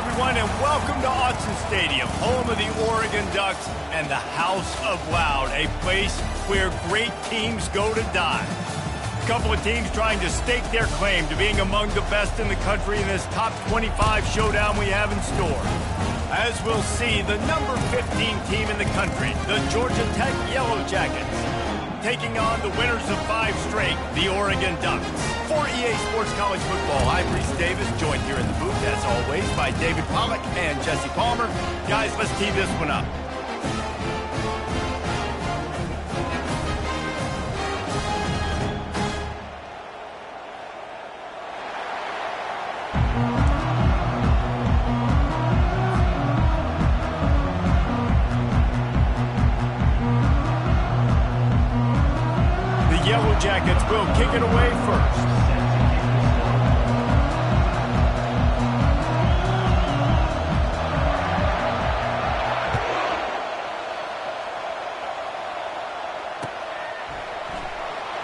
everyone, and welcome to Autzen Stadium, home of the Oregon Ducks and the House of Loud, a place where great teams go to die. A couple of teams trying to stake their claim to being among the best in the country in this top 25 showdown we have in store. As we'll see, the number 15 team in the country, the Georgia Tech Yellow Jackets, taking on the winners of 5 straight, the Oregon Ducks. For EA Sports College Football, I'm Reese Davis, joined here in the booth, as always, by David Pollack and Jesse Palmer. Guys, let's tee this one up. Yellow Jackets will kick it away first.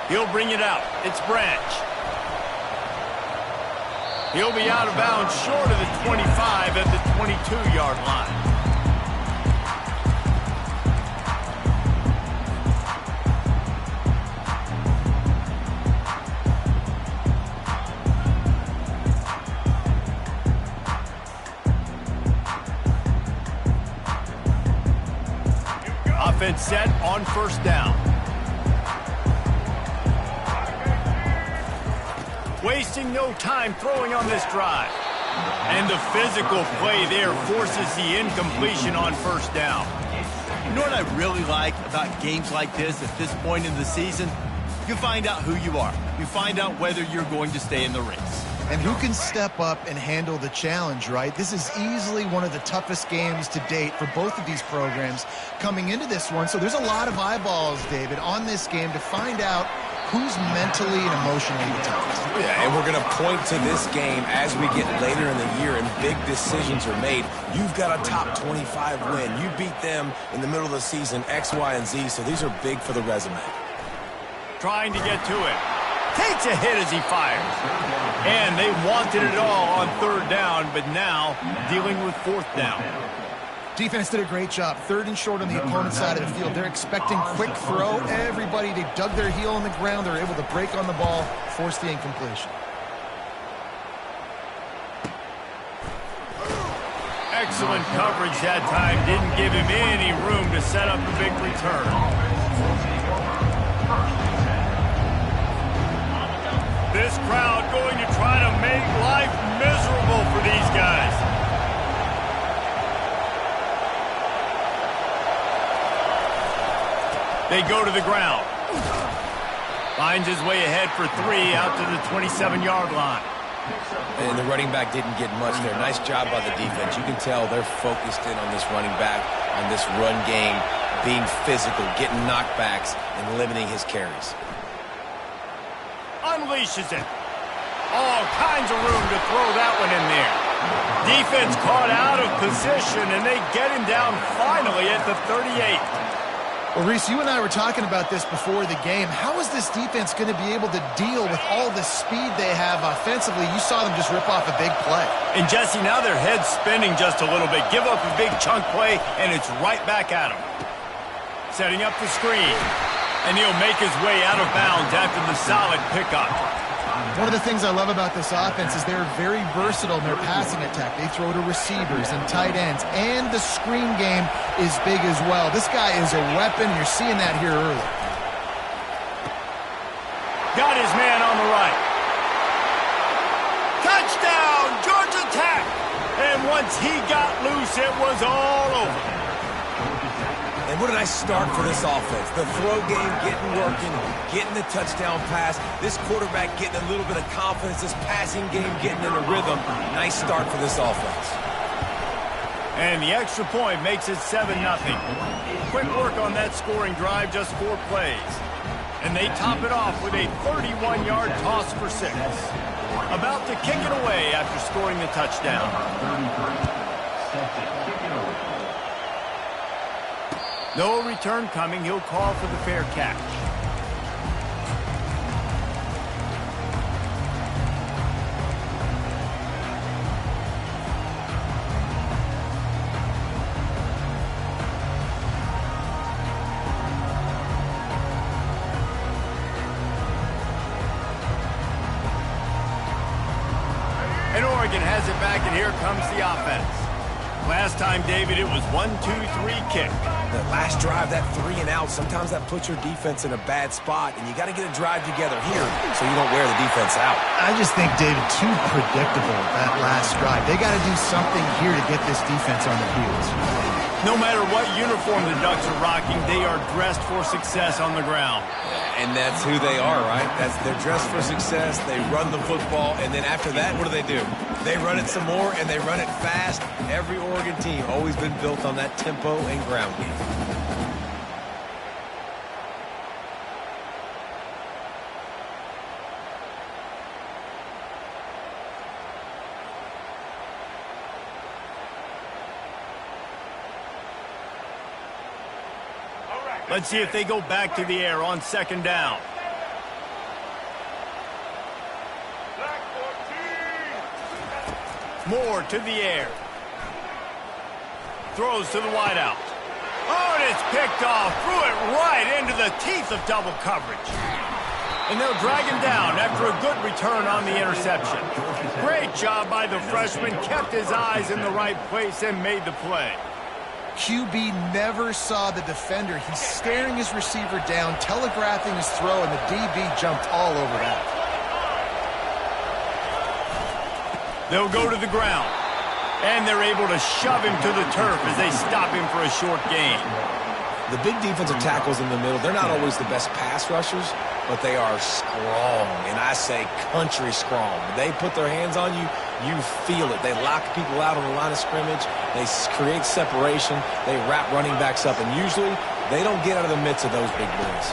He'll bring it out. It's Branch. He'll be out of bounds short of the 25 at the 22-yard line. Offense set on first down. Wasting no time throwing on this drive. And the physical play there forces the incompletion on first down. You know what I really like about games like this at this point in the season? You find out who you are. You find out whether you're going to stay in the race. And who can step up and handle the challenge, right? This is easily one of the toughest games to date for both of these programs coming into this one. So there's a lot of eyeballs, David, on this game to find out who's mentally and emotionally the toughest. Yeah, and we're going to point to this game as we get later in the year and big decisions are made. You've got a top 25 win. You beat them in the middle of the season, X, Y, and Z, so these are big for the resume. Trying to get to it. Takes a hit as he fires. And they wanted it all on third down, but now dealing with fourth down. Defense did a great job. Third and short on the opponent's side of the field. They're expecting quick throw. Everybody, they dug their heel on the ground. They're able to break on the ball, force the incompletion. Excellent coverage that time. Didn't give him any room to set up a big return. This crowd going to try to make life miserable for these guys. They go to the ground. Finds his way ahead for 3 out to the 27-yard line. And the running back didn't get much there. Nice job by the defense. You can tell they're focused in on this running back, on this run game, being physical, getting knockbacks, and limiting his carries. Unleashes it. All kinds of room to throw that one in there. Defense caught out of position, and they get him down finally at the 38. Well, Reese, you and I were talking about this before the game. How is this defense going to be able to deal with all the speed they have offensively? You saw them just rip off a big play. And, Jesse, now their head's spinning just a little bit. Give up a big chunk play, and it's right back at them. Setting up the screen. And he'll make his way out of bounds after the solid pickup. One of the things I love about this offense is they're very versatile in their passing attack. They throw to receivers and tight ends, and the screen game is big as well. This guy is a weapon. You're seeing that here early. Got his man on the right. Touchdown, Georgia Tech! And once he got loose, it was all over. And what a nice start for this offense. The throw game getting working, getting the touchdown pass. This quarterback getting a little bit of confidence. This passing game getting in a rhythm. Nice start for this offense. And the extra point makes it 7-0. Quick work on that scoring drive, just 4 plays. And they top it off with a 31-yard toss for 6. About to kick it away after scoring the touchdown. No return coming. He'll call for the fair catch. Oregon has it back, and here comes the offense. Last time, David, it was 1-2-3 kick. That last drive, that 3 and out, sometimes that puts your defense in a bad spot, and you got to get a drive together here so you don't wear the defense out. I just think, David, too predictable, that last drive. They got to do something here to get this defense on their heels. No matter what uniform the Ducks are rocking, they are dressed for success on the ground. And that's who they are, right? They're dressed for success. They run the football, and then after that, what do? They run it some more, and they run it fast. Every Oregon team always been built on that tempo and ground game. Let's see if they go back to the air on second down. Moore to the air. Throws to the wideout. Oh, and it's picked off. Threw it right into the teeth of double coverage. And they'll drag him down after a good return on the interception. Great job by the freshman. Kept his eyes in the right place and made the play. QB never saw the defender. He's staring his receiver down, telegraphing his throw, and the DB jumped all over that. They'll go to the ground, and they're able to shove him to the turf as they stop him for a short gain. The big defensive tackles in the middle, they're not always the best pass rushers, but they are strong, and I say country strong. When they put their hands on you, you feel it. They lock people out on the line of scrimmage. They create separation. They wrap running backs up, and usually they don't get out of the midst of those big boys.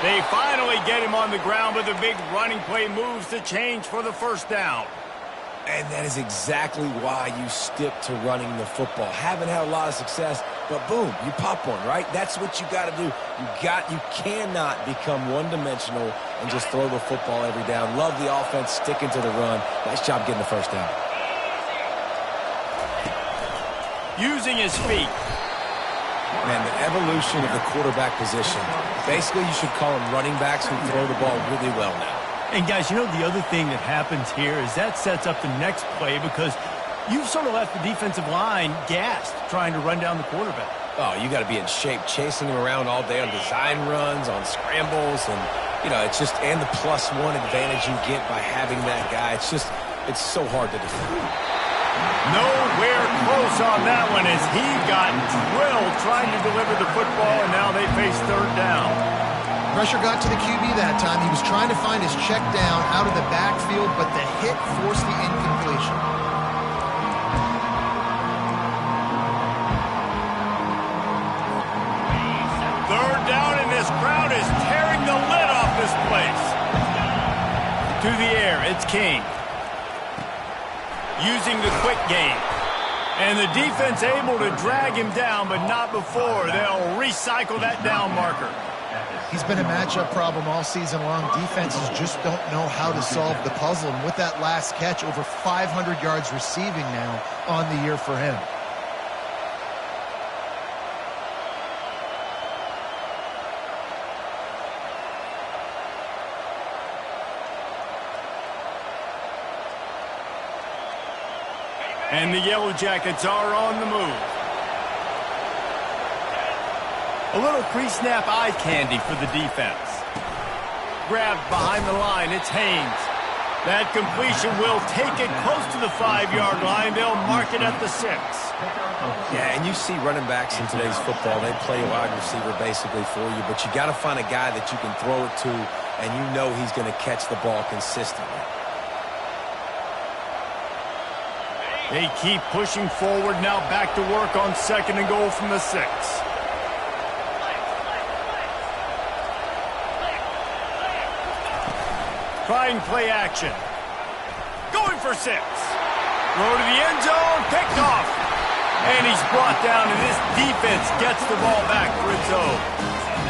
They finally get him on the ground, but the big running play moves the change for the first down. And that is exactly why you stick to running the football. Haven't had a lot of success, but boom, you pop one, right? That's what you got to do. You cannot become one-dimensional and just throw the football every down. Love the offense, sticking to the run. Nice job getting the first down. Using his feet. Man, the evolution of the quarterback position. Basically, you should call them running backs who throw the ball really well now. And guys, you know the other thing that happens here is that sets up the next play because you've sort of left the defensive line gassed trying to run down the quarterback. Oh, you got to be in shape, chasing him around all day on design runs, on scrambles, and, you know, it's just, and the +1 advantage you get by having that guy. It's so hard to defend. Nowhere close on that one as he got drilled trying to deliver the football, and now they face third down. Pressure got to the QB that time. He was trying to find his check down out of the backfield, but the hit forced the incompletion. Third down, and this crowd is tearing the lid off this place. To the air, it's King. Using the quick game. And the defense able to drag him down, but not before. They'll recycle that down marker. He's been a matchup problem all season long. Defenses just don't know how to solve the puzzle. And with that last catch, over 500 yards receiving now on the year for him. And the Yellow Jackets are on the move. A little pre-snap eye candy for the defense. Grabbed behind the line, it's Haynes. That completion will take it close to the 5-yard line. They'll mark it at the 6. Yeah, and you see running backs in today's football, they play a wide receiver basically for you, but you got to find a guy that you can throw it to, and you know he's going to catch the ball consistently. They keep pushing forward now, back to work on second and goal from the 6. Trying play action. Going for 6. Throw to the end zone, picked off. And he's brought down, and this defense gets the ball back for its own.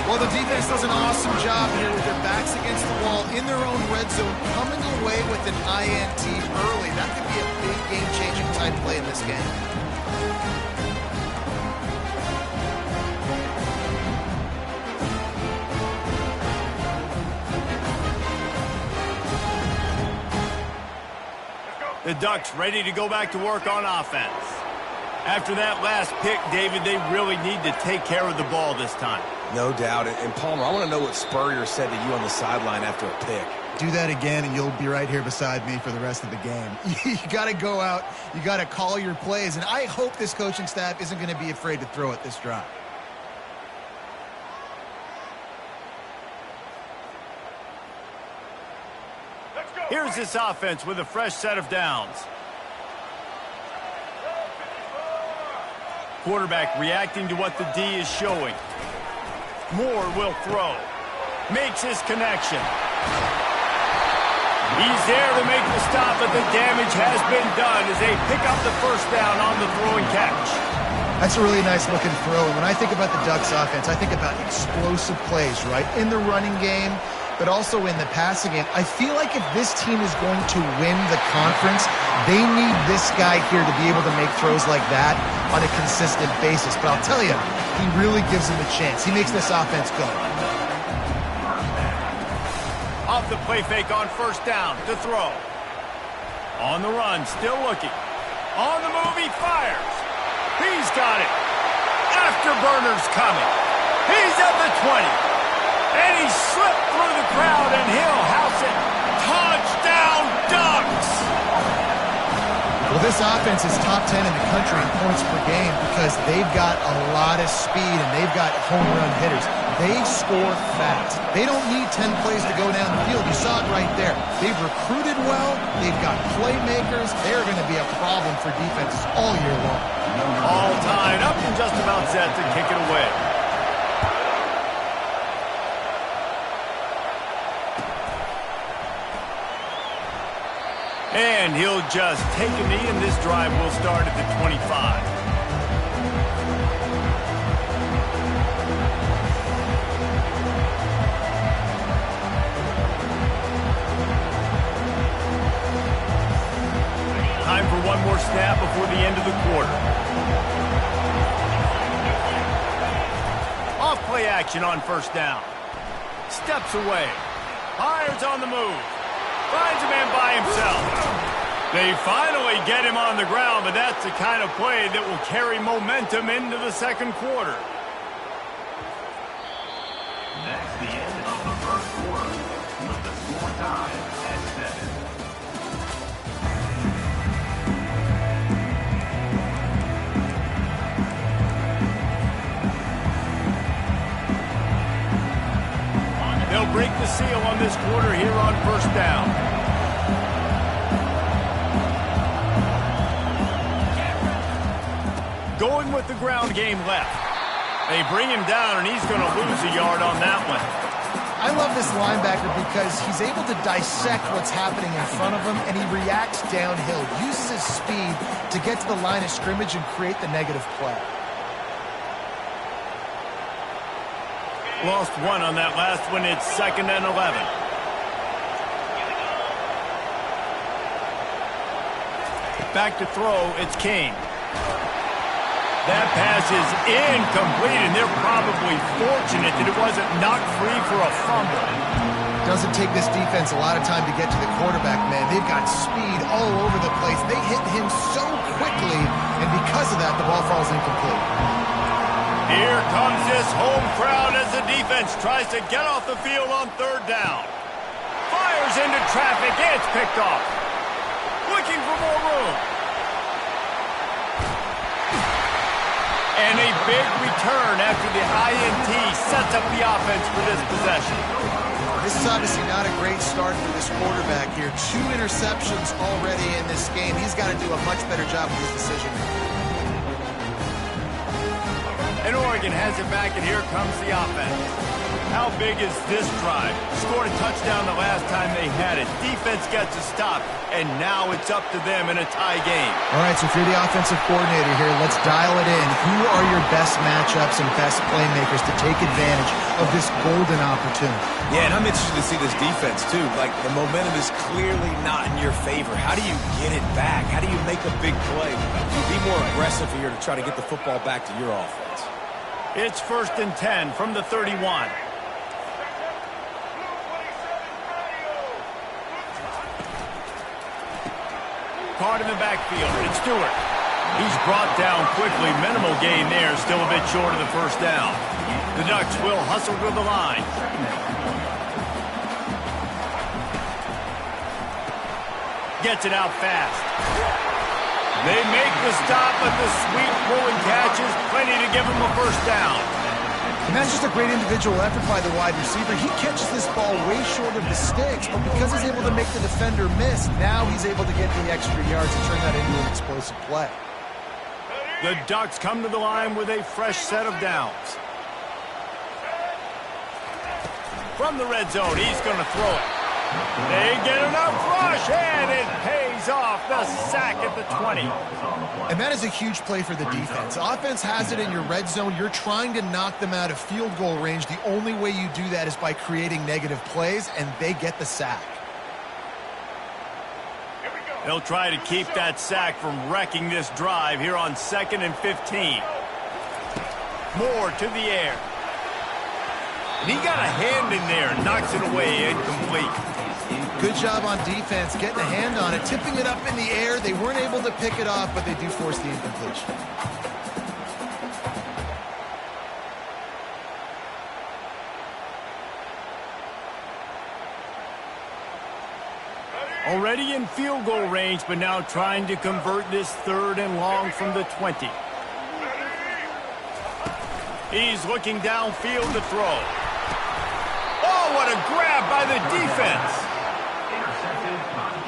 Well, the defense does an awesome job here with their backs against the wall in their own red zone, coming away with an INT early. That could be a big game-changing type play in this game. The Ducks ready to go back to work on offense. After that last pick, David, they really need to take care of the ball this time. No doubt. And Palmer, I want to know what Spurrier said to you on the sideline after a pick. Do that again, and you'll be right here beside me for the rest of the game. You got to go out. You got to call your plays, and I hope this coaching staff isn't going to be afraid to throw it this drive. Here's this offense with a fresh set of downs. Quarterback reacting to what the D is showing. Moore will throw. Makes his connection. He's there to make the stop, but the damage has been done as they pick up the first down on the throw and catch. That's a really nice looking throw. And when I think about the Ducks offense, I think about explosive plays, right? In the running game, but also in the passing game. I feel like if this team is going to win the conference, they need this guy here to be able to make throws like that on a consistent basis. But I'll tell you, he really gives them a chance. He makes this offense go. Off the play fake on first down to throw. On the run, still looking. On the move, he fires. He's got it. Afterburner's coming. He's at the 20. And he slipped through the crowd, and he'll house it. Touchdown, Ducks! Well, this offense is top 10 in the country in points per game because they've got a lot of speed and they've got home run hitters. They score fast. They don't need 10 plays to go down the field. You saw it right there. They've recruited well. They've got playmakers. They're going to be a problem for defenses all year long. All tied up and just about set to kick it away. And he'll just take a knee, and this drive will start at the 25. Time for one more snap before the end of the quarter. Off play action on first down. Steps away. Fires on the move. Finds a man by himself. They finally get him on the ground, but that's the kind of play that will carry momentum into the second quarter. That's the end of the first quarter with the score tied at 7. They'll break the seal on this quarter here on first down. Going with the ground game left. They bring him down, and he's going to lose a yard on that one. I love this linebacker because he's able to dissect what's happening in front of him, and he reacts downhill, uses his speed to get to the line of scrimmage and create the negative play. Lost one on that last one. It's 2nd and 11. Back to throw. It's Kane. That pass is incomplete, and they're probably fortunate that it wasn't knocked free for a fumble. Doesn't take this defense a lot of time to get to the quarterback, man. They've got speed all over the place. They hit him so quickly, and because of that, the ball falls incomplete. Here comes this home crowd as the defense tries to get off the field on third down. Fires into traffic. It's picked off. Looking for more room. And a big return after the INT sets up the offense for this possession. This is obviously not a great start for this quarterback here. 2 interceptions already in this game. He's got to do a much better job with his decision-making. And Oregon has it back, and here comes the offense. How big is this drive? Scored a touchdown the last time they had it. Defense gets a stop, and now it's up to them in a tie game. All right, so if you're the offensive coordinator here, let's dial it in. Who are your best matchups and best playmakers to take advantage of this golden opportunity? Yeah, and I'm interested to see this defense, too. Like, the momentum is clearly not in your favor. How do you get it back? How do you make a big play? Be more aggressive here to try to get the football back to your offense. It's 1st and 10 from the 31. caught in the backfield. It's Stewart. He's brought down quickly. Minimal gain there. Still a bit short of the first down. The Ducks will hustle to the line. Gets it out fast. They make the stop, but the sweet pulling catches plenty to give him a first down. And that's just a great individual effort by the wide receiver. He catches this ball way short of the sticks, but because he's able to make the defender miss, now he's able to get the extra yards and turn that into an explosive play. The Ducks come to the line with a fresh set of downs. From the red zone, he's going to throw it. They get enough rush, and it pays off. The sack at the 20. And that is a huge play for the defense. Offense has it in your red zone. You're trying to knock them out of field goal range. The only way you do that is by creating negative plays, and they get the sack. They'll try to keep that sack from wrecking this drive here on 2nd and 15. Moore to the air. And he got a hand in there, knocks it away, incomplete. Good job on defense, getting a hand on it, tipping it up in the air. They weren't able to pick it off, but they do force the incompletion. Already in field goal range, but now trying to convert this 3rd and long from the 20. He's looking downfield to throw. Oh, what a grab by the defense.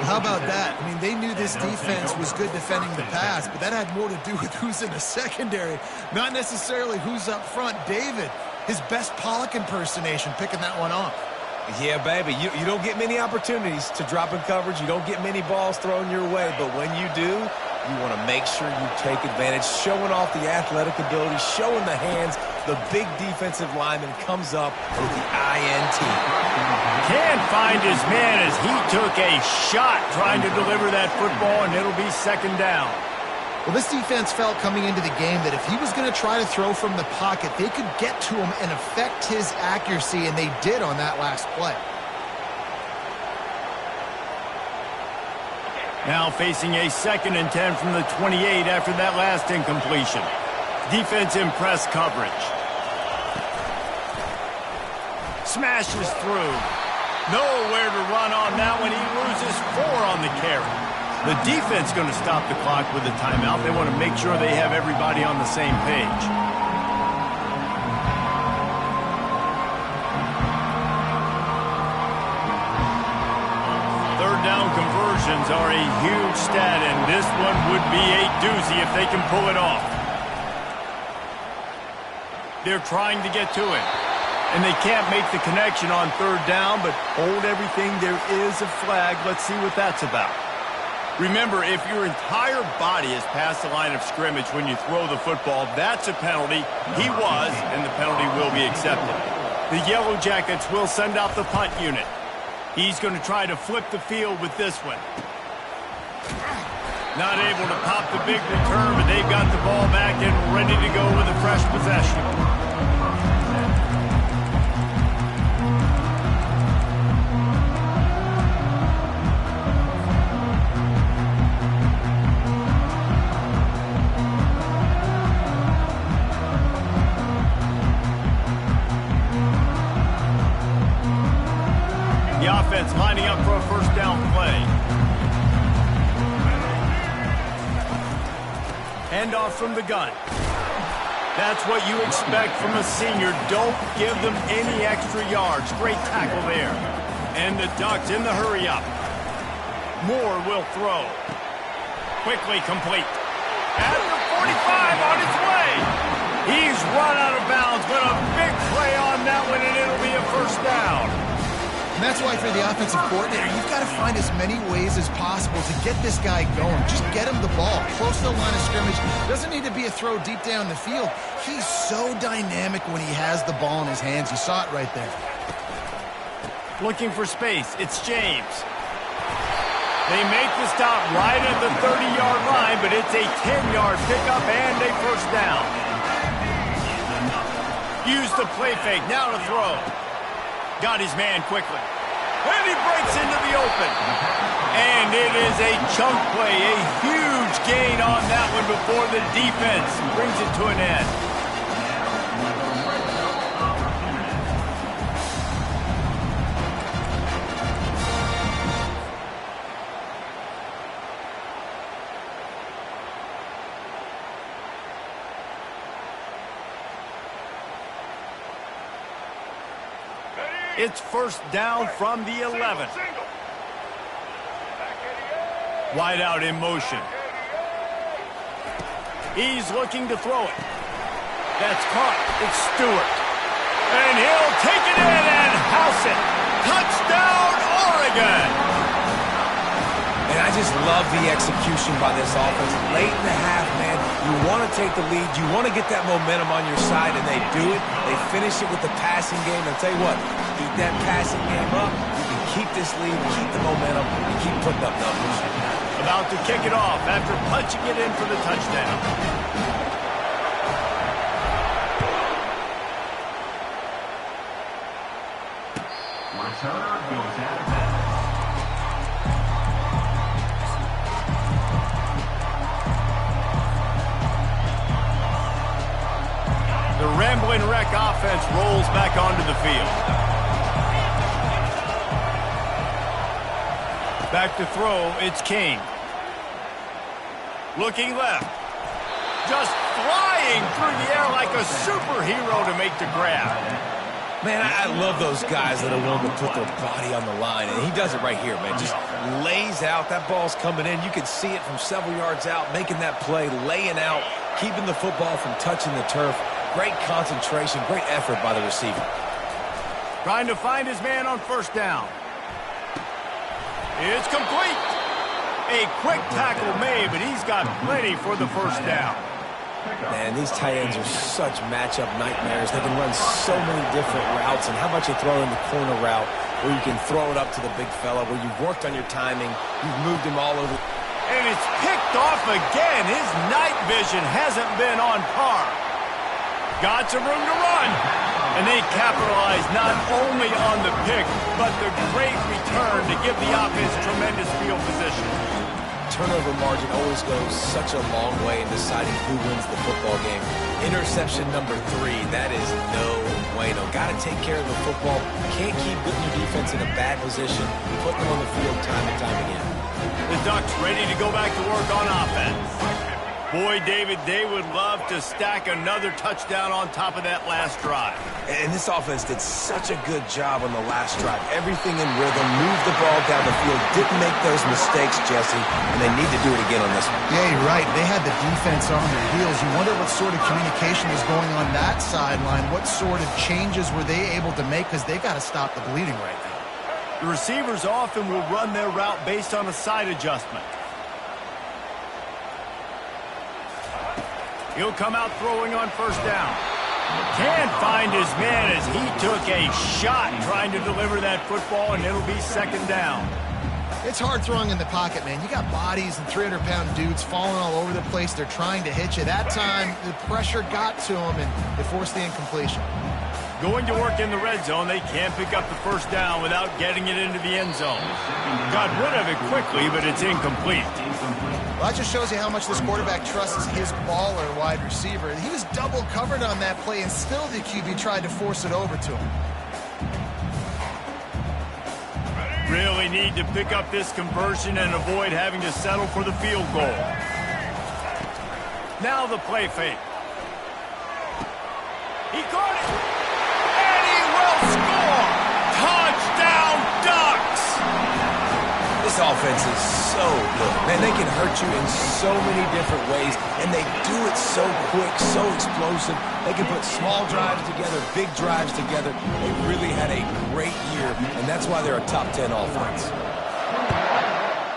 How about that? I mean, they knew this defense was good defending the pass, but that had more to do with who's in the secondary, not necessarily who's up front. David, his best Pollock impersonation, picking that one off. Yeah, baby, you don't get many opportunities to drop in coverage. You don't get many balls thrown your way, but when you do, you want to make sure you take advantage, showing off the athletic ability, showing the hands. The big defensive lineman comes up with the INT. Can't find his man as he took a shot trying to deliver that football, and it'll be 2nd down. Well, this defense felt coming into the game that if he was going to try to throw from the pocket, they could get to him and affect his accuracy, and they did on that last play. Now facing a 2nd and 10 from the 28 after that last incompletion. Defense in press coverage. Smashes through. Nowhere to run on that one. He loses 4 on the carry. The defense going to stop the clock with a timeout. They want to make sure they have everybody on the same page. Third down conversions are a huge stat, and this one would be a doozy if they can pull it off. They're trying to get to it, and they can't make the connection on 3rd down, but hold everything. There is a flag. Let's see what that's about. Remember, if your entire body is past the line of scrimmage when you throw the football, that's a penalty. He was, and the penalty will be accepted. The Yellow Jackets will send out the punt unit. He's going to try to flip the field with this one. Not able to pop the big return, but they've got the ball back and ready to go with a fresh possession. The offense lining up for a first down play. Handoff from the gun. That's what you expect from a senior. Don't give them any extra yards. Great tackle there. And the Ducks in the hurry-up. Moore will throw. Quickly complete. At the 45 on its way. He's run out of bounds, but a big play on that one, and it'll be a first down. And that's why for the offensive coordinator, you've got to find as many ways as possible to get this guy going. Just get him the ball close to the line of scrimmage. Doesn't need to be a throw deep down the field. He's so dynamic when he has the ball in his hands. You saw it right there. Looking for space. It's James. They make the stop right at the 30-yard line, but it's a 10-yard pickup and a first down. Use the play fake. Now to throw. Got his man quickly. And he breaks into the open. And it is a chunk play, a huge gain on that one before the defense brings it to an end. It's first down from the 11. Wide out in motion. He's looking to throw it. That's caught. It's Stewart. And he'll take it in and house it. Touchdown, Oregon! And I just love the execution by this offense. Late in the half, man, you want to take the lead. You want to get that momentum on your side, and they do it. They finish it with the passing game. I'll tell you what, keep that passing game up. You can keep this lead, keep the momentum, and keep putting up numbers. About to kick it off after punching it in for the touchdown. Returner goes out of bounds. The Ramblin' Wreck offense rolls back onto the field. Back to throw, it's Kane. Looking left. Just flying through the air like a superhero to make the grab. Man, I love those guys that are willing to put their body on the line, and he does it right here, man. Just lays out. That ball's coming in. You can see it from several yards out, making that play, laying out, keeping the football from touching the turf. Great concentration, great effort by the receiver. Trying to find his man on first down. It's complete. A quick tackle made, but he's got plenty for the first down. Man, these tight ends are such matchup nightmares. They can run so many different routes, and how about you throw in the corner route where you can throw it up to the big fella, where you've worked on your timing, you've moved him all over. And it's picked off again. His night vision hasn't been on par. Got some room to run. And they capitalize not only on the pick, but the great return to give the offense tremendous field position. Turnover margin always goes such a long way in deciding who wins the football game. Interception number 3, that is no bueno. Got to take care of the football. Can't keep putting your defense in a bad position, putting them on the field time and time again. The Ducks ready to go back to work on offense. Boy, David, they would love to stack another touchdown on top of that last drive. And this offense did such a good job on the last drive. Everything in rhythm, moved the ball down the field, didn't make those mistakes, Jesse, and they need to do it again on this one. Yeah, you're right. They had the defense on their heels. You wonder what sort of communication was going on that sideline. What sort of changes were they able to make, because they've got to stop the bleeding right now. The receivers often will run their route based on a side adjustment. He'll come out throwing on first down. Can't find his man as he took a shot trying to deliver that football, and it'll be second down. It's hard throwing in the pocket, man. You got bodies and 300-pound dudes falling all over the place. They're trying to hit you. That time, the pressure got to them, and it forced the incompletion. Going to work in the red zone, they can't pick up the first down without getting it into the end zone. Got rid of it quickly, but it's incomplete. Well, that just shows you how much this quarterback trusts his baller wide receiver. He was double covered on that play, and still the QB tried to force it over to him. Really need to pick up this conversion and avoid having to settle for the field goal. Now the play fake. He caught it. And he will score. Touchdown, Ducks. This offense is so good. Man, they can hurt you in so many different ways, and they do it so quick, so explosive. They can put small drives together, big drives together. They really had a great year, and that's why they're a top 10 offense.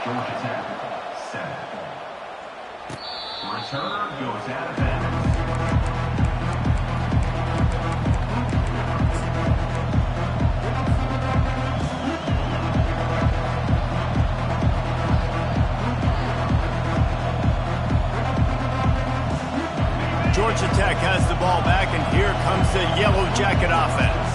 Georgia Tech, 7. Returner goes out of bounds. Georgia Tech has the ball back, and here comes the Yellow Jacket offense.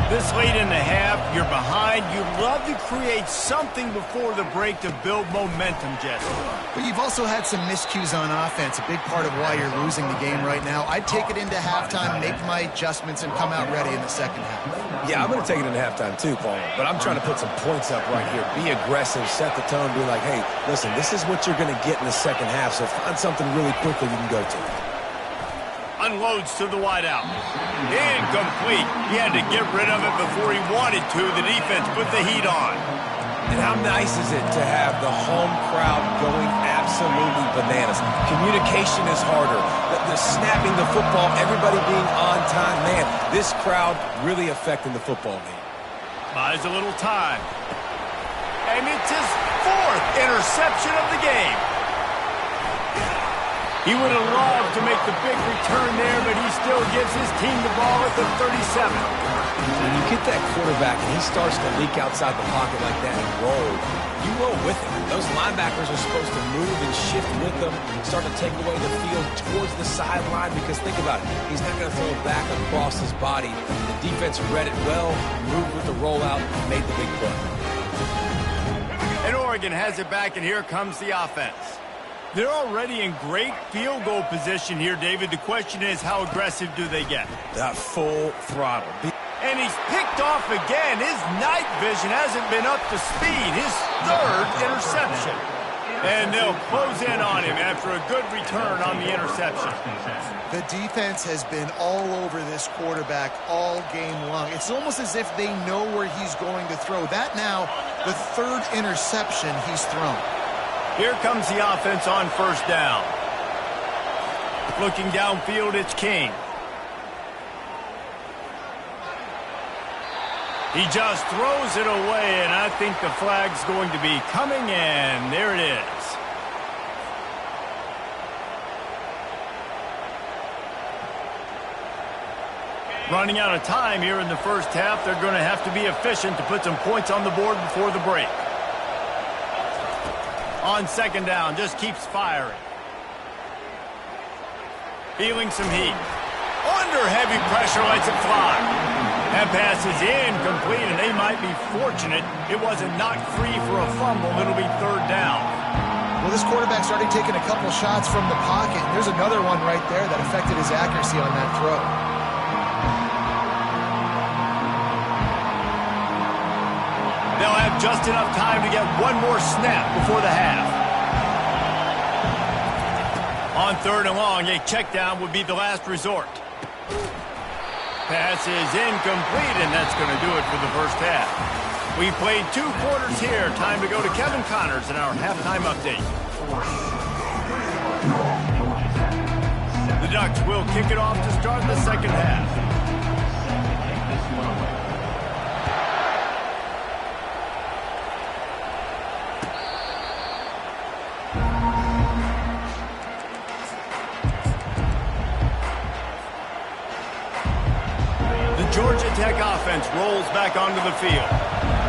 This late in the half, you're behind. You love to create something before the break to build momentum, Jesse. But you've also had some miscues on offense, a big part of why you're losing the game right now. I'd take it into halftime, make my adjustments, and come out ready in the second half. Yeah, I'm going to take it into halftime too, Paul. But I'm trying to put some points up right here. Be aggressive, set the tone, be like, hey, listen, this is what you're going to get in the second half, so find something really quickly you can go to. Unloads to the wideout. Incomplete. He had to get rid of it before he wanted to. The defense put the heat on. And how nice is it to have the home crowd going absolutely bananas? Communication is harder. The snapping the football, everybody being on time. Man, this crowd really affecting the football game. Buys a little time. And it's his 4th interception of the game. He would have loved to make the big return there, but he still gives his team the ball at the 37. When you get that quarterback and he starts to leak outside the pocket like that and roll, you roll with him. Those linebackers are supposed to move and shift with them, start to take away the field towards the sideline, because think about it, he's not going to throw it back across his body. The defense read it well, moved with the rollout, and made the big play. And Oregon has it back, and here comes the offense. They're already in great field goal position here, David. The question is, how aggressive do they get? That full throttle. And he's picked off again. His night vision hasn't been up to speed. His 3rd interception. And they'll close in on him after a good return on the interception. The defense has been all over this quarterback all game long. It's almost as if they know where he's going to throw. That now, the 3rd interception he's thrown. Here comes the offense on first down. Looking downfield, it's King. He just throws it away, and I think the flag's going to be coming in. There it is. Running out of time here in the first half. They're going to have to be efficient to put some points on the board before the break. On second down, just keeps firing. Feeling some heat. Under heavy pressure, lets it fly. That pass is incomplete, and they might be fortunate it wasn't knocked free for a fumble. It'll be 3rd down. Well, this quarterback's already taken a couple shots from the pocket. There's another one right there that affected his accuracy on that throw. They'll have just enough time to get one more snap before the half. On 3rd and long, a check down would be the last resort. Pass is incomplete, and that's going to do it for the first half. We played 2 quarters here. Time to go to Kevin Connors in our halftime update. The Ducks will kick it off to start the second half. Georgia Tech offense rolls back onto the field.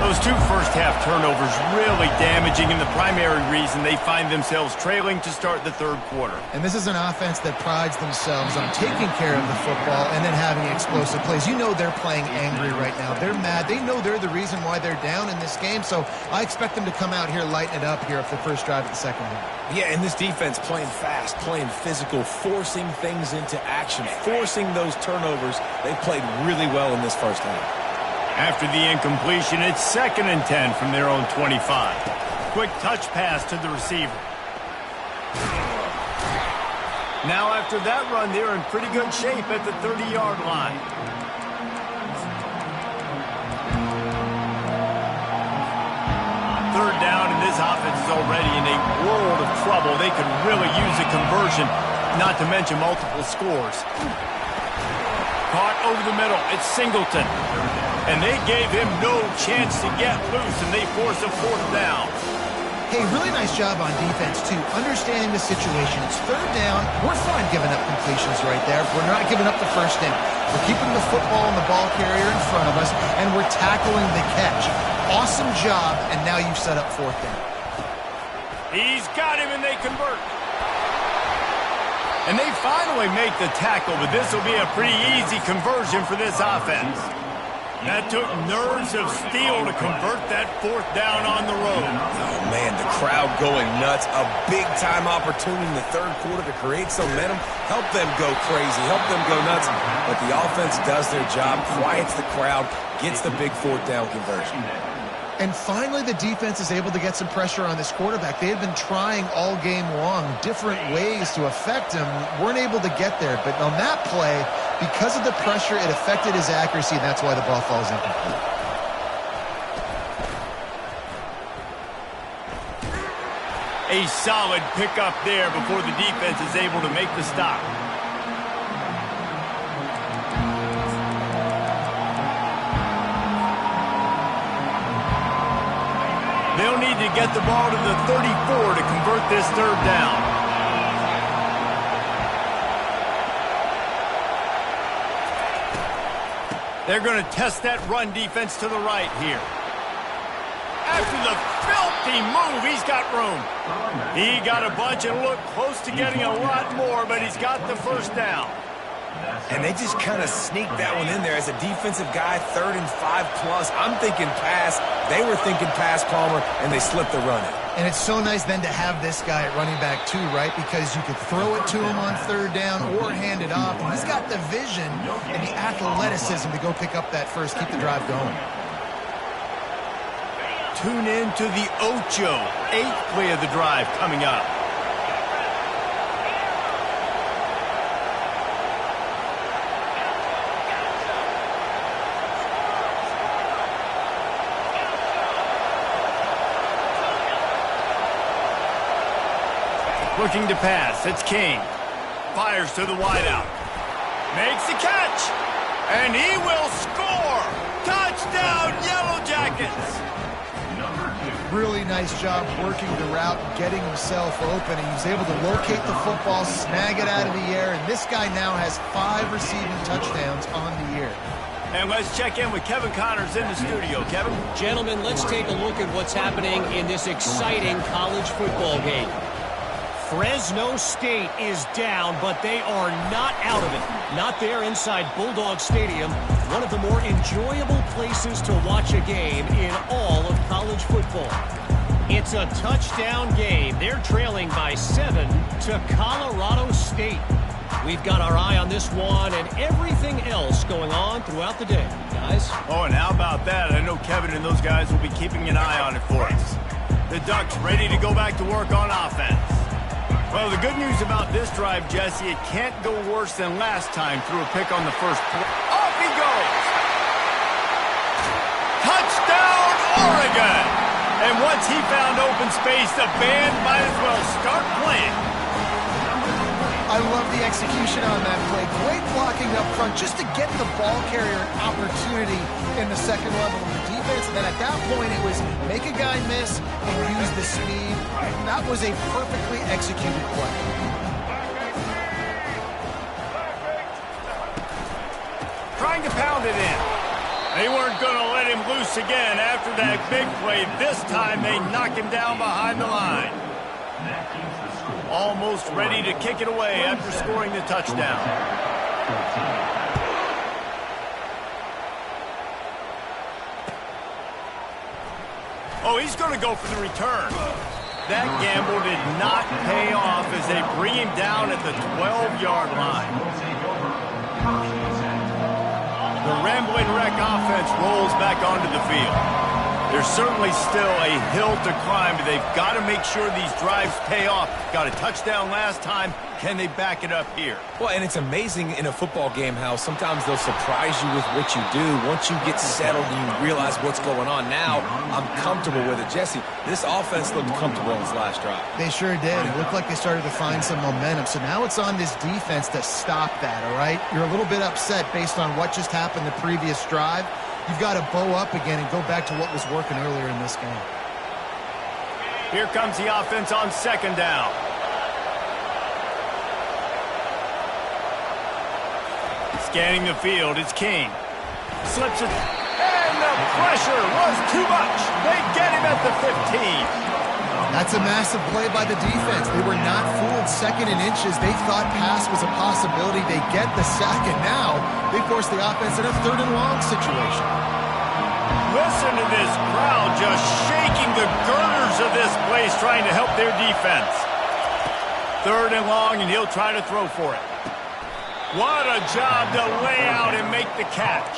Those 2 first-half turnovers really damaging, and the primary reason they find themselves trailing to start the 3rd quarter. And this is an offense that prides themselves on taking care of the football and then having explosive plays. You know they're playing angry right now. They're mad. They know they're the reason why they're down in this game, so I expect them to come out here, lighten it up here for the first drive of the second half. Yeah, and this defense playing fast, playing physical, forcing things into action, forcing those turnovers. They played really well in this first half. After the incompletion, it's 2nd and 10 from their own 25. Quick touch pass to the receiver. Now after that run, they're in pretty good shape at the 30-yard line. Third down, and this offense is already in a world of trouble. They could really use a conversion, not to mention multiple scores. Caught over the middle. It's Singleton. And they gave him no chance to get loose, and they force a 4th down. Hey, really nice job on defense, too. Understanding the situation. It's 3rd down. We're fine giving up completions right there. We're not giving up the first down. We're keeping the football and the ball carrier in front of us, and we're tackling the catch. Awesome job, and now you've set up 4th down. He's got him, and they convert. And they finally make the tackle, but this will be a pretty easy conversion for this offense. That took nerves of steel to convert that 4th down on the road. Oh, man, the crowd going nuts. A big-time opportunity in the 3rd quarter to create some momentum. Help them go crazy. Help them go nuts. But the offense does their job, quiets the crowd, gets the big 4th down conversion. And finally, the defense is able to get some pressure on this quarterback. They had been trying all game long different ways to affect him, weren't able to get there. But on that play, because of the pressure, it affected his accuracy, and that's why the ball falls incomplete. A solid pickup there before the defense is able to make the stop. They'll need to get the ball to the 34 to convert this 3rd down. They're going to test that run defense to the right here. After the filthy move, he's got room. He got a bunch and looked close to getting a lot more, but he's got the 1st down. And they just kind of sneaked that one in there. As a defensive guy, 3rd and 5+. I'm thinking pass. They were thinking pass, Palmer, and they slipped the run in. And it's so nice then to have this guy at running back too, right? Because you could throw it to him on 3rd down or hand it off. And he's got the vision and the athleticism to go pick up that 1st, keep the drive going. Tune in to the Ocho, 8th play of the drive coming up. Looking to pass, it's King. Fires to the wideout. Makes the catch. And he will score. Touchdown, Yellow Jackets. Really nice job working the route, getting himself open. He was able to locate the football, snag it out of the air, and this guy now has 5 receiving touchdowns on the year. And let's check in with Kevin Connors in the studio. Kevin? Gentlemen, let's take a look at what's happening in this exciting college football game. Fresno State is down, but they are not out of it. Not there inside Bulldog Stadium, one of the more enjoyable places to watch a game in all of college football. It's a touchdown game. They're trailing by 7 to Colorado State. We've got our eye on this one and everything else going on throughout the day. Guys? Oh, and how about that? I know Kevin and those guys will be keeping an eye on it for us. The Ducks ready to go back to work on offense. Well, the good news about this drive, Jesse, it can't go worse than last time through a pick on the 1st play. Off he goes! Touchdown, Oregon! And once he found open space, the band might as well start playing. I love the execution on that play. Great blocking up front just to get the ball carrier an opportunity in the 2nd level of the defense. And then at that point, it was make a guy miss and use the speed. That was a perfectly executed play. Trying to pound it in. They weren't going to let him loose again after that big play. This time, they knock him down behind the line. Almost ready to kick it away after scoring the touchdown. Oh, he's going to go for the return. That gamble did not pay off as they bring him down at the 12-yard line. The Rambling Wreck offense rolls back onto the field. There's certainly still a hill to climb, but they've got to make sure these drives pay off. Got a touchdown last time. Can they back it up here? Well, and it's amazing in a football game how sometimes they'll surprise you with what you do. Once you get settled and you realize what's going on, now I'm comfortable with it. Jesse, this offense looked comfortable in this last drive. They sure did. It looked like they started to find some momentum. So now it's on this defense to stop that, all right? You're a little bit upset based on what just happened the previous drive. You've got to bow up again and go back to what was working earlier in this game. Here comes the offense on 2nd down. Scanning the field, it's King. Slips it, and the pressure was too much. They get him at the 15. That's a massive play by the defense. They were not fooled. Second and inches. They thought pass was a possibility. They get the sack, and now they force the offense in a third and long situation. Listen to this crowd just shaking the girders of this place trying to help their defense. Third and long, and he'll try to throw for it. What a job to lay out and make the catch.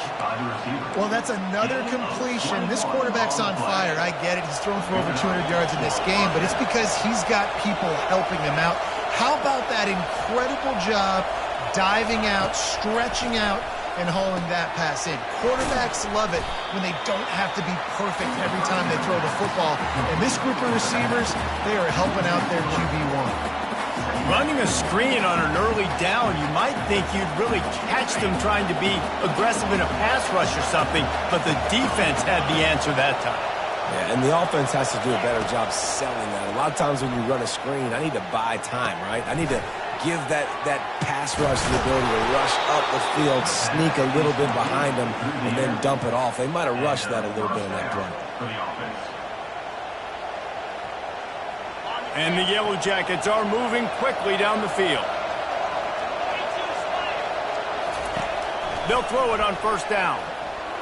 Well, that's another completion. This quarterback's on fire. I get it. He's thrown for over 200 yards in this game, but it's because he's got people helping him out. How about that incredible job diving out, stretching out, and hauling that pass in? Quarterbacks love it when they don't have to be perfect every time they throw the football. And this group of receivers, they are helping out their QB1. Running a screen on an early down, you might think you'd really catch them trying to be aggressive in a pass rush or something, but the defense had the answer that time. Yeah, and the offense has to do a better job selling that. A lot of times when you run a screen, I need to buy time, right? I need to give that pass rush the ability to rush up the field, sneak a little bit behind them, and then dump it off. They might have rushed that a little bit in that play. And the Yellow Jackets are moving quickly down the field. They'll throw it on first down.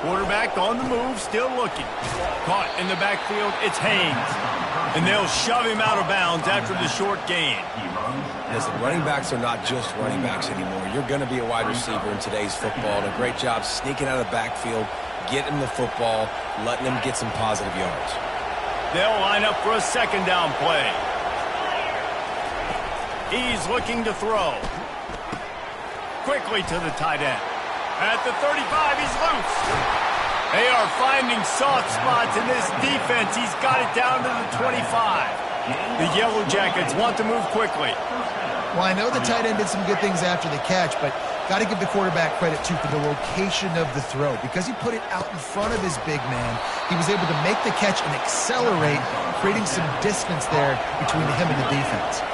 Quarterback on the move, still looking. Caught in the backfield, it's Haynes. And they'll shove him out of bounds after the short gain. Listen, running backs are not just running backs anymore. You're going to be a wide receiver in today's football. And a great job sneaking out of the backfield, getting the football, letting them get some positive yards. They'll line up for a second down play. He's looking to throw. Quickly to the tight end. At the 35, he's loose. They are finding soft spots in this defense. He's got it down to the 25. The Yellow Jackets want to move quickly. Well, I know the tight end did some good things after the catch, but got to give the quarterback credit, too, for the location of the throw. Because he put it out in front of his big man, he was able to make the catch and accelerate, creating some distance there between him and the defense.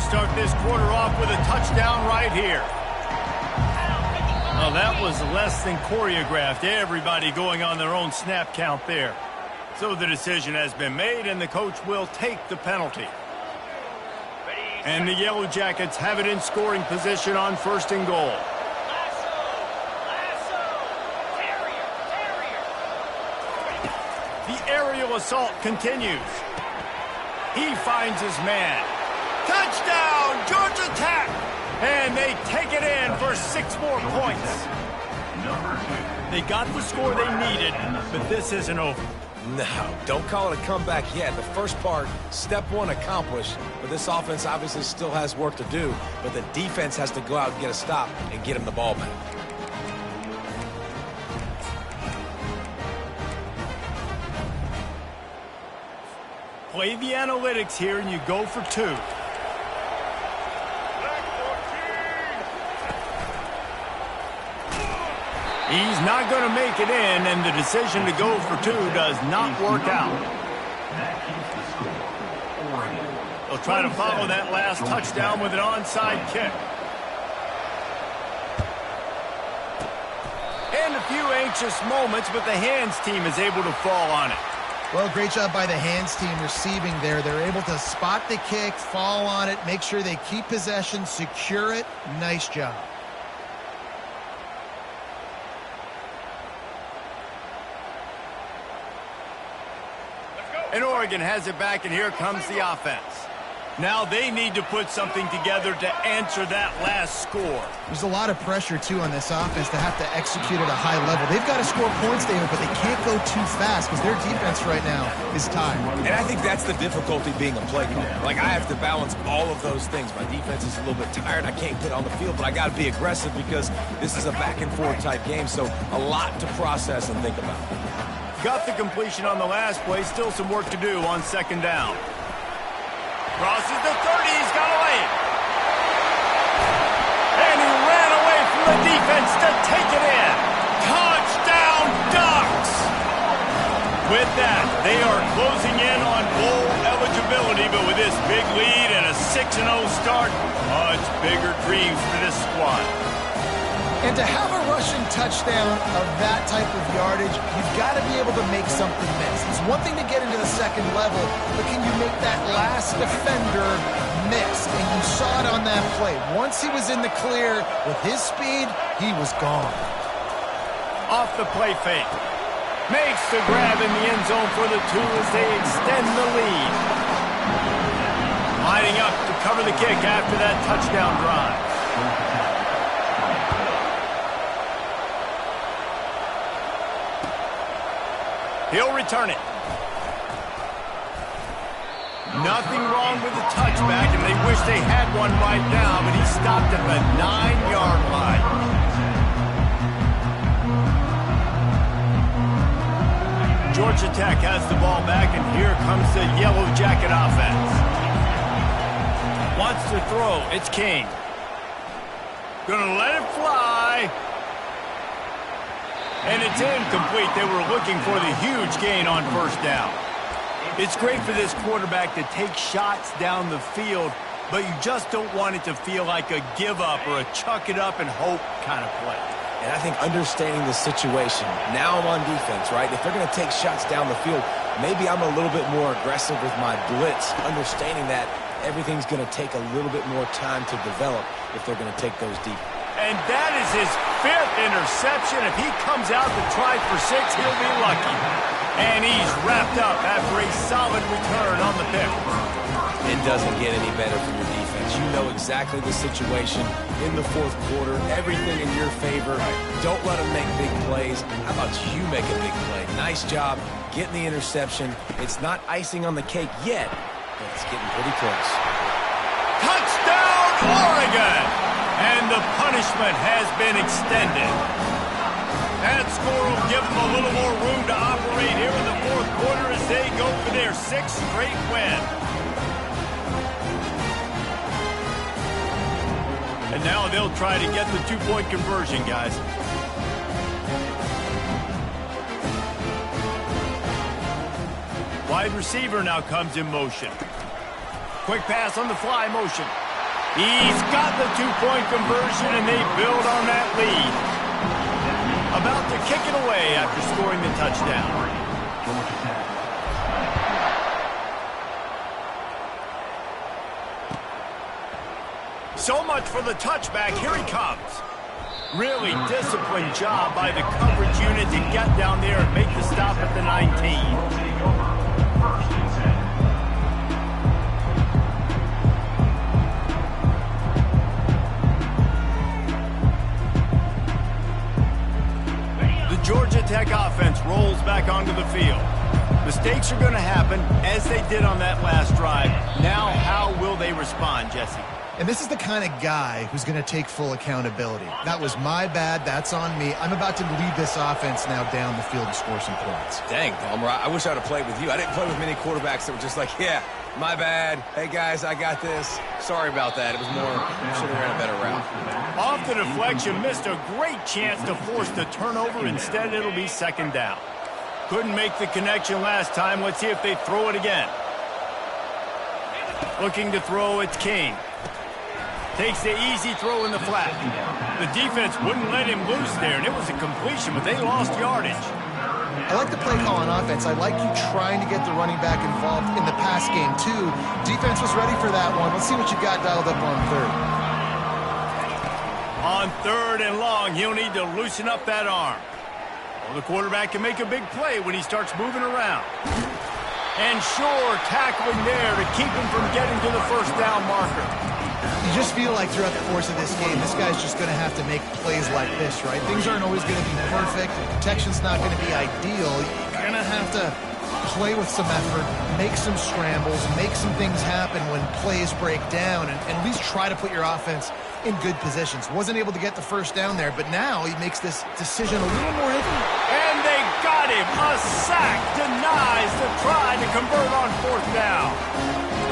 Start this quarter off with a touchdown right here. Well, that was less than choreographed. Everybody going on their own snap count there. So the decision has been made, and the coach will take the penalty. And the Yellow Jackets have it in scoring position on first and goal. The aerial assault continues. He finds his man. Touchdown, Georgia Tech! And they take it in for 6 more points. They got the score they needed, but this isn't over. No, don't call it a comeback yet. The first part, step one accomplished, but this offense obviously still has work to do, but the defense has to go out and get a stop and get him the ball back. Play the analytics here and you go for 2. He's not going to make it in, and the decision to go for 2 does not work out. They'll try to follow that last touchdown with an onside kick. And a few anxious moments, but the hands team is able to fall on it. Well, great job by the hands team receiving there. They're able to spot the kick, fall on it, make sure they keep possession, secure it. Nice job. And Oregon has it back, and here comes the offense. Now they need to put something together to answer that last score. There's a lot of pressure, too, on this offense to have to execute at a high level. They've got to score points, David, but they can't go too fast because their defense right now is tired. And I think that's the difficulty being a play caller. Like, I have to balance all of those things. My defense is a little bit tired. I can't get on the field, but I got to be aggressive because this is a back-and-forth type game, so a lot to process and think about. Got the completion on the last play. Still some work to do on second down. Crosses the 30. He's got to lay it. And he defense to take it in. Touchdown, Ducks! With that, they are closing in on bowl eligibility, but with this big lead and a 6-0 start, much bigger dreams for this squad. And to have a rushing touchdown of that type of yardage, you've got to be able to make something miss. It's one thing to get into the second level, but can you make that last defender miss? And you saw it on that play. Once he was in the clear with his speed, he was gone. Off the play fake. Makes the grab in the end zone for the 2 as they extend the lead. Lining up to cover the kick after that touchdown drive. He'll return it. Nothing wrong with the touchback, and they wish they had one right now, but he stopped at the 9-yard line. Georgia Tech has the ball back, and here comes the Yellow Jacket offense. Wants to throw. It's King. Gonna let it fly. And it's incomplete. They were looking for the huge gain on first down. It's great for this quarterback to take shots down the field, but you just don't want it to feel like a give up or a chuck it up and hope kind of play. And I think understanding the situation, now I'm on defense, right? If they're going to take shots down the field, maybe I'm a little bit more aggressive with my blitz, understanding that everything's going to take a little bit more time to develop if they're going to take those deep. And that is his 5th interception. If he comes out to try for 6, he'll be lucky. And he's wrapped up after a solid return on the pick. It doesn't get any better for your defense. You know exactly the situation in the 4th quarter, everything in your favor. Don't let them make big plays. How about you make a big play? Nice job getting the interception. It's not icing on the cake yet, but it's getting pretty close. Touchdown, Oregon! And the punishment has been extended. That score will give them a little more room to operate here in the 4th quarter as they go for their 6th straight win. And now they'll try to get the 2-point conversion, guys. Wide receiver now comes in motion. Quick pass on the fly motion. He's got the 2-point conversion, and they build on that lead. About to kick it away after scoring the touchdown. So much for the touchback. Here he comes. Really disciplined job by the coverage unit to get down there and make the stop at the 19. Georgia Tech offense rolls back onto the field. Mistakes are going to happen, as they did on that last drive. Now, how will they respond, Jesse? And this is the kind of guy who's going to take full accountability. That was my bad. That's on me. I'm about to lead this offense now down the field and score some points. Dang, Palmer, I wish I'd have played with you. I didn't play with many quarterbacks that were just like, yeah, my bad. Hey, guys, I got this. Sorry about that. It was more, should have ran a better route. Off the deflection, missed a great chance to force the turnover. Instead, it'll be 2nd down. Couldn't make the connection last time. Let's see if they throw it again. Looking to throw, it's King. Takes the easy throw in the flat. The defense wouldn't let him loose there, and it was a completion, but they lost yardage. I like the play call on offense. I like you trying to get the running back involved in the pass game, too. Defense was ready for that one. Let's see what you got dialed up on 3rd. On 3rd and long, he'll need to loosen up that arm. Well, the quarterback can make a big play when he starts moving around. And sure, tackling there to keep him from getting to the 1st down marker. You just feel like throughout the course of this game, this guy's just going to have to make plays like this, right? Things aren't always going to be perfect. Protection's not going to be ideal. You're going to have to play with some effort, make some scrambles, make some things happen when plays break down, and at least try to put your offense in good positions. Wasn't able to get the 1st down there, but now he makes this decision a little more iffy. And they got him. A sack denies the try to convert on 4th down.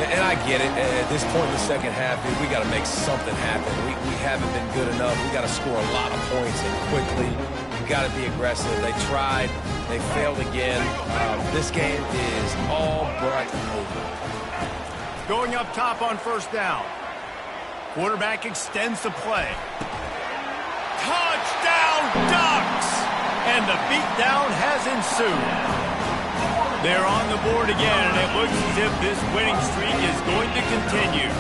And I get it. At this point in the second half, dude, we got to make something happen. We haven't been good enough. We got to score a lot of points and quickly. We got to be aggressive. They tried. They failed again. This game is all but over. Going up top on first down. Quarterback extends the play. Touchdown, Ducks! And the beatdown has ensued. They're on the board again, and it looks as if this winning streak is going to continue.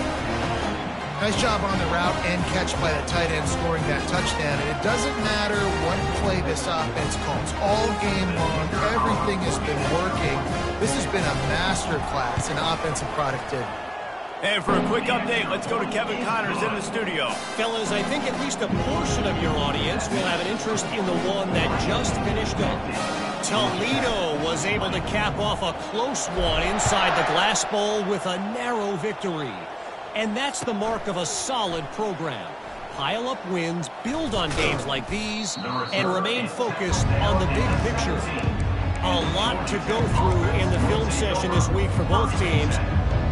Nice job on the route and catch by the tight end scoring that touchdown. And it doesn't matter what play this offense calls. All game long, everything has been working. This has been a masterclass in offensive productivity. And for a quick update, let's go to Kevin Connors in the studio. Fellas, I think at least a portion of your audience will have an interest in the one that just finished up. Toledo was able to cap off a close one inside the Glass Bowl with a narrow victory. And that's the mark of a solid program. Pile up wins, build on games like these, and remain focused on the big picture. A lot to go through in the film session this week for both teams.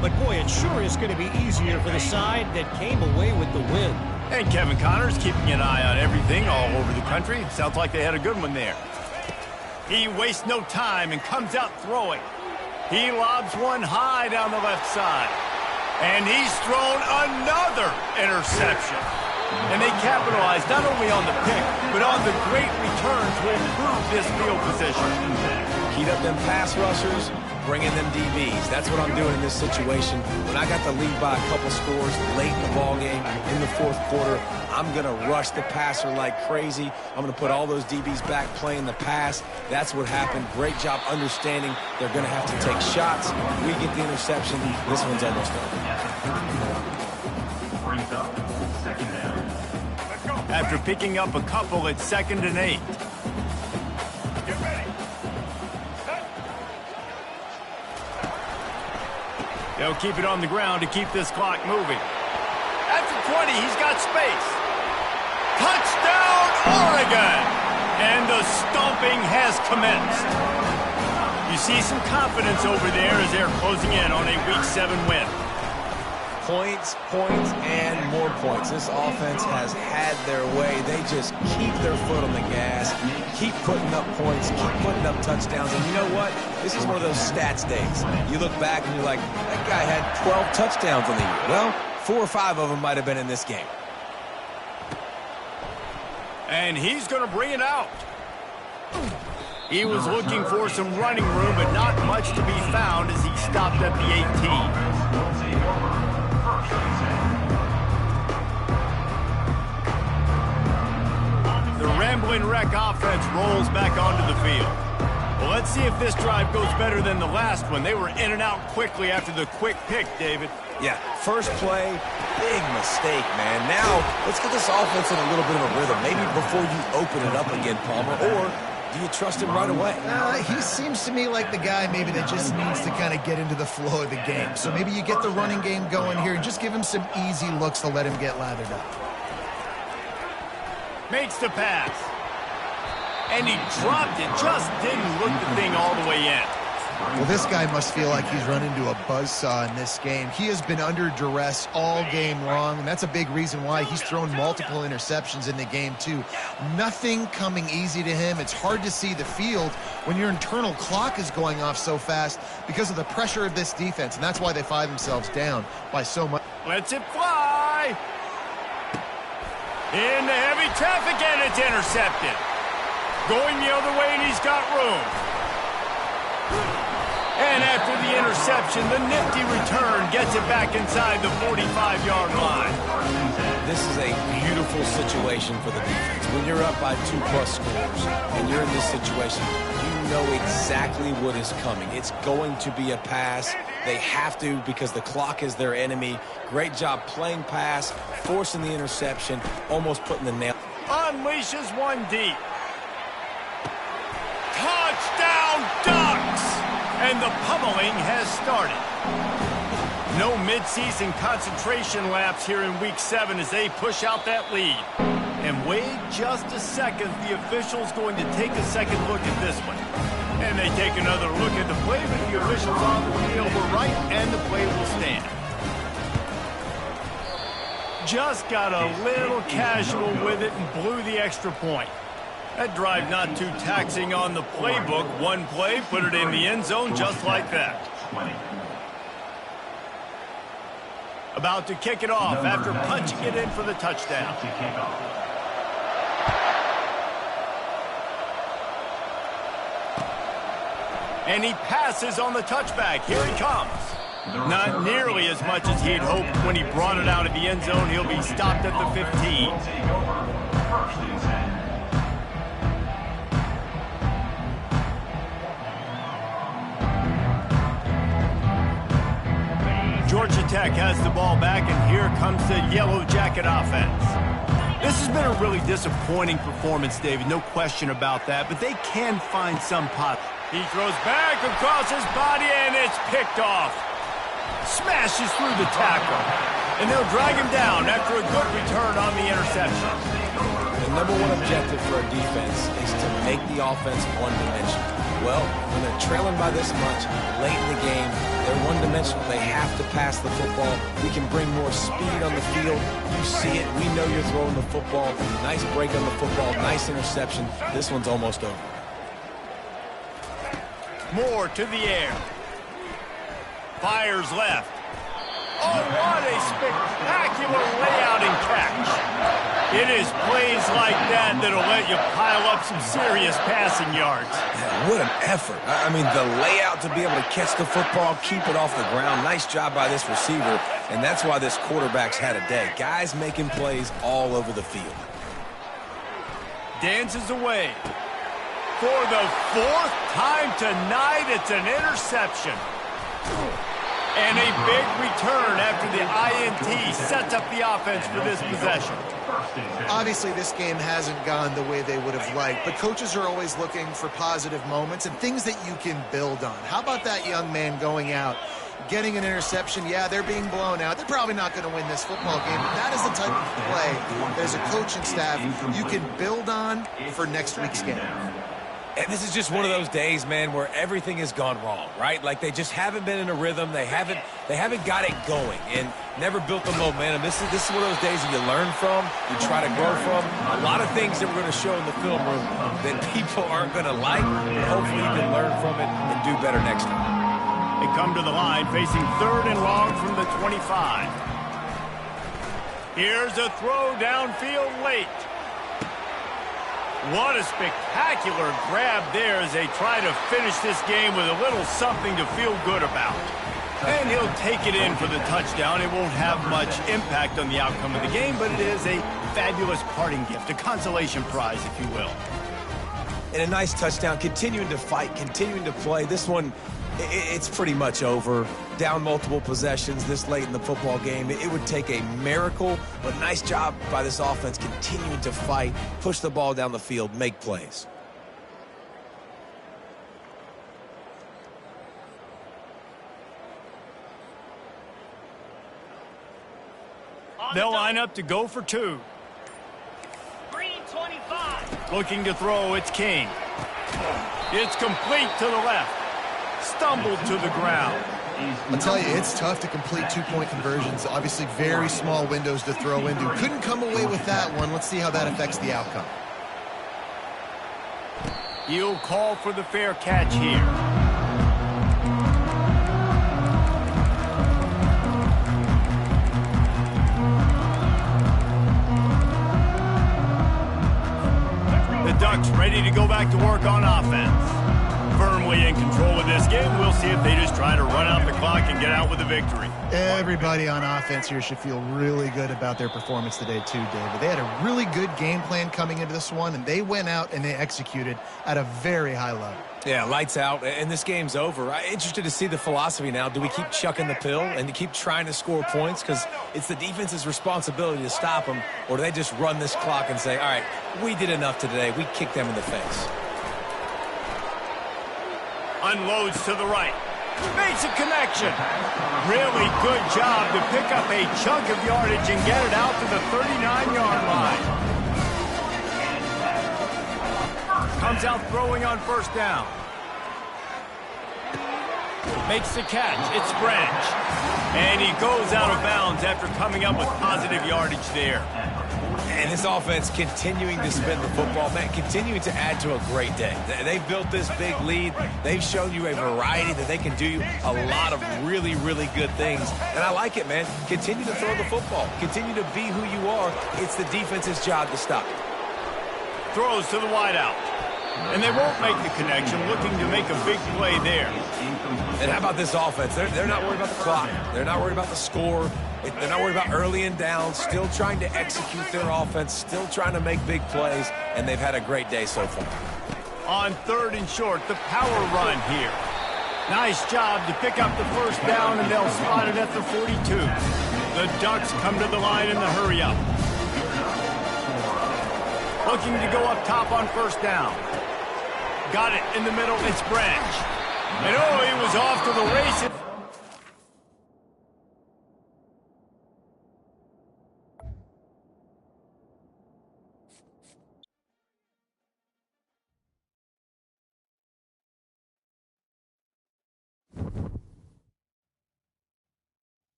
But boy, it sure is going to be easier for the side that came away with the win. And Kevin Connors keeping an eye on everything all over the country. Sounds like they had a good one there. He wastes no time and comes out throwing. He lobs one high down the left side. And he's thrown another interception. And they capitalized not only on the pick, but on the great return to improve this field position. Heat up them pass rushers, bring in them DBs. That's what I'm doing in this situation. When I got the lead by a couple scores late in the ballgame, in the fourth quarter, I'm going to rush the passer like crazy. I'm going to put all those DBs back playing the pass. That's what happened. Great job understanding they're going to have to take shots. We get the interception. This one's almost over. Brings up second down. After picking up a couple at 2nd and 8. Get ready. They'll keep it on the ground to keep this clock moving. At the 20, he's got space. Touchdown, Oregon! And the stomping has commenced. You see some confidence over there as they're closing in on a Week 7 win. Points, points, and more points. This offense has had their way. They just keep their foot on the gas, keep putting up points, keep putting up touchdowns. And you know what? This is one of those stats days. You look back and you're like, that guy had 12 touchdowns on the year. Well, 4 or 5 of them might have been in this game. And he's going to bring it out. He was looking for some running room, but not much to be found as he stopped at the 18. The Rambling Wreck offense rolls back onto the field. Well, let's see if this drive goes better than the last one. They were in and out quickly after the quick pick, David. Yeah, first play, big mistake, man. Now, let's get this offense in a little bit of a rhythm. Maybe before you open it up again, Palmer, or do you trust him right away? He seems to me like the guy maybe that just needs to kind of get into the flow of the game. So maybe you get the running game going here and just give him some easy looks to let him get lathered up. Makes the pass. And he dropped it. Just didn't look the thing all the way in. Well, this guy must feel like he's run into a buzzsaw in this game. He has been under duress all game long, and that's a big reason why he's thrown multiple interceptions in the game, too. Nothing coming easy to him. It's hard to see the field when your internal clock is going off so fast because of the pressure of this defense, and that's why they find themselves down by so much. Lets it fly. Into heavy traffic, and it's intercepted. Going the other way, and he's got room. And after the interception, the nifty return gets it back inside the 45-yard line. This is a beautiful situation for the defense. When you're up by 2+ scores and you're in this situation, you know exactly what is coming. It's going to be a pass. They have to because the clock is their enemy. Great job playing pass, forcing the interception, almost putting the nail. Unleashes one deep. Touchdown, Ducks! And the pummeling has started. No midseason concentration laps here in Week 7 as they push out that lead. And wait just a second, the official's going to take a second look at this one. And they take another look at the play, but the officials on the field were right, and the play will stand. Just got a little casual with it and blew the extra point. That drive not too taxing on the playbook. One play, put it in the end zone just like that. About to kick it off after punching it in for the touchdown. And he passes on the touchback. Here he comes. Not nearly as much as he'd hoped when he brought it out of the end zone. He'll be stopped at the 15. Georgia Tech has the ball back, and here comes the Yellow Jacket offense. This has been a really disappointing performance, David, no question about that, but they can find some pot. He throws back across his body, and it's picked off. Smashes through the tackle, and they'll drag him down after a good return on the interception. The number one objective for a defense is to make the offense one-dimensional. Well, when they're trailing by this much late in the game, they're one-dimensional. They have to pass the football. We can bring more speed on the field. You see it. We know you're throwing the football. Nice break on the football. Nice interception. This one's almost over. Moore to the air. Fires left. Oh, what a spectacular layout and catch. It is plays like that that'll let you pile up some serious passing yards. Man, what an effort. I mean, the layout to be able to catch the football, keep it off the ground. Nice job by this receiver, and that's why this quarterback's had a day. Guys making plays all over the field. Dances away. For the fourth time tonight, it's an interception. And a big return after the INT sets up the offense for this possession. Obviously, this game hasn't gone the way they would have liked, but coaches are always looking for positive moments and things that you can build on. How about that young man going out, getting an interception? Yeah, they're being blown out. They're probably not going to win this football game, but that is the type of play as a coaching staff you can build on for next week's game. And this is just one of those days, man, where everything has gone wrong, right? Like they just haven't been in a rhythm. They haven't got it going and never built the momentum. This is one of those days that you learn from, you try to grow from. A lot of things that we're going to show in the film room that people aren't going to like, but hopefully you can learn from it and do better next time. They come to the line facing 3rd and long from the 25. Here's a throw downfield late. What a spectacular grab there as they try to finish this game with a little something to feel good about. And he'll take it in for the touchdown. It won't have much impact on the outcome of the game, but it is a fabulous parting gift, a consolation prize, if you will. And a nice touchdown, continuing to fight, continuing to play. This one, it's pretty much over. Down multiple possessions this late in the football game. It would take a miracle, but nice job by this offense continuing to fight, push the ball down the field, make plays. They'll line up to go for 2. Green 25. Looking to throw, it's King. It's complete to the left. Stumbled to the ground. I'll tell you, it's tough to complete two-point conversions. Obviously, very small windows to throw into. Couldn't come away with that one. Let's see how that affects the outcome. He'll call for the fair catch here. The Ducks ready to go back to work on offense. Firmly in control of this game. We'll see if they just try to run out the clock and get out with a victory. Everybody on offense here should feel really good about their performance today too, David. They had a really good game plan coming into this one, and they went out and they executed at a very high level. Yeah, lights out, and this game's over. I'm interested to see the philosophy now. Do we keep chucking the pill and to keep trying to score points? Because it's the defense's responsibility to stop them, or do they just run this clock and say, all right, we did enough today. We kicked them in the face. Unloads to the right. Makes a connection. Really good job to pick up a chunk of yardage and get it out to the 39-yard line. Comes out throwing on 1st down. Makes the catch. It's Branch. And he goes out of bounds after coming up with positive yardage there. And this offense continuing to spin the football, man, continuing to add to a great day. They've built this big lead. They've shown you a variety that they can do a lot of really, really good things. And I like it, man. Continue to throw the football. Continue to be who you are. It's the defense's job to stop it. Throws to the wideout. And they won't make the connection, looking to make a big play there. And how about this offense? They're not worried about the clock. They're not worried about the score. They're not worried about early and down. Still trying to execute their offense. Still trying to make big plays. And they've had a great day so far. On 3rd and short, the power run here. Nice job to pick up the first down, and they'll spot it at the 42. The Ducks come to the line in the hurry-up. Looking to go up top on 1st down. Got it in the middle. It's Branch. And oh, he was off to the races.